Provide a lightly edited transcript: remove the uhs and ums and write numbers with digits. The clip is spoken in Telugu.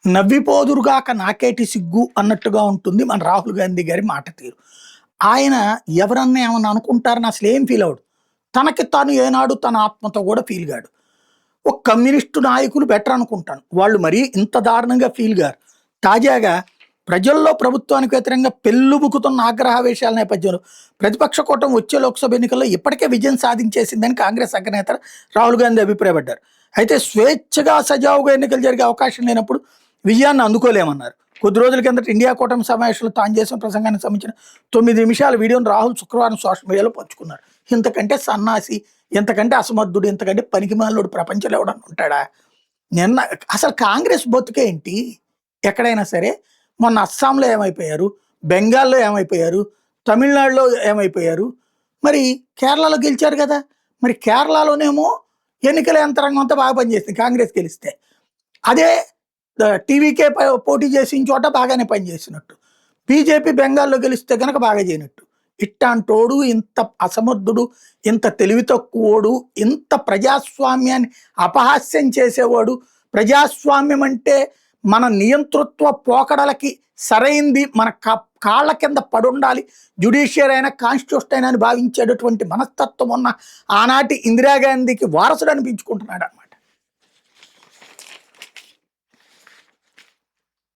నవ్విపోదురుగాక నాకేటి సిగ్గు అన్నట్టుగా ఉంటుంది మన రాహుల్ గాంధీ గారి మాట తీరు. ఆయన ఎవరన్నా ఏమన్నా అనుకుంటారని అసలేం ఫీల్ అవ్వడు. తనకి తాను ఏనాడు తన ఆత్మతో కూడా ఫీల్ గాడు. ఒక కమ్యూనిస్టు నాయకులు బెటర్ అనుకుంటాను. వాళ్ళు మరీ ఇంత దారుణంగా ఫీల్ గారు. తాజాగా ప్రజల్లో ప్రభుత్వానికి వ్యతిరేకంగా పెల్లుబుకుతున్న ఆగ్రహావేశాల నేపథ్యంలో ప్రతిపక్ష కూటమి వచ్చే లోక్సభ ఎన్నికల్లో ఇప్పటికే విజయం సాధించేసిందని కాంగ్రెస్ అగ్రనేత రాహుల్ గాంధీ అభిప్రాయపడ్డారు. అయితే స్వేచ్ఛగా సజావుగా ఎన్నికలు జరిగే అవకాశం లేనప్పుడు విజయాన్ని అందుకోలేమన్నారు. కొద్ది రోజుల కిందట ఇండియా కూటమి సమావేశంలో తాను చేసిన ప్రసంగానికి సంబంధించిన 9 నిమిషాల వీడియోను రాహుల్ శుక్రవారం సోషల్ మీడియాలో పంచుకున్నారు. ఇంతకంటే సన్నాసి, ఇంతకంటే అసమర్థుడు, ఇంతకంటే పనికిమాలినోడు ప్రపంచంలో ఎవడన్నా ఉంటాడా? నిన్న అసలు కాంగ్రెస్ బతుకేంటి? ఎక్కడైనా సరే మొన్న అస్సాంలో ఏమైపోయారు, బెంగాల్లో ఏమైపోయారు, తమిళనాడులో ఏమైపోయారు, మరి కేరళలో గెలిచారు కదా. మరి కేరళలోనేమో ఎన్నికల యంత్రాంగం అంతా బాగా పనిచేస్తుంది కాంగ్రెస్ గెలిస్తే. అదే టీవీకే పోటీ చేసిన చోట బాగానే పనిచేసినట్టు, బీజేపీ బెంగాల్లో గెలిస్తే కనుక బాగా చేయనట్టు. ఇట్టాంటోడు, ఇంత అసమర్థుడు, ఇంత తెలివి తక్కువోడు, ఇంత ప్రజాస్వామ్యాన్ని అపహాస్యం చేసేవాడు, ప్రజాస్వామ్యం అంటే మన నియంతృత్వ పోకడలకి సరైంది, మన కాళ్ళ కింద పడుండాలి, జ్యుడిషియరీ అయినా కాన్స్టిట్యూషన్ అయినా అని భావించేటటువంటి మనస్తత్వం ఉన్న ఆనాటి ఇందిరాగాంధీకి వారసుడు అనిపించుకుంటున్నాడు అన్నమాట.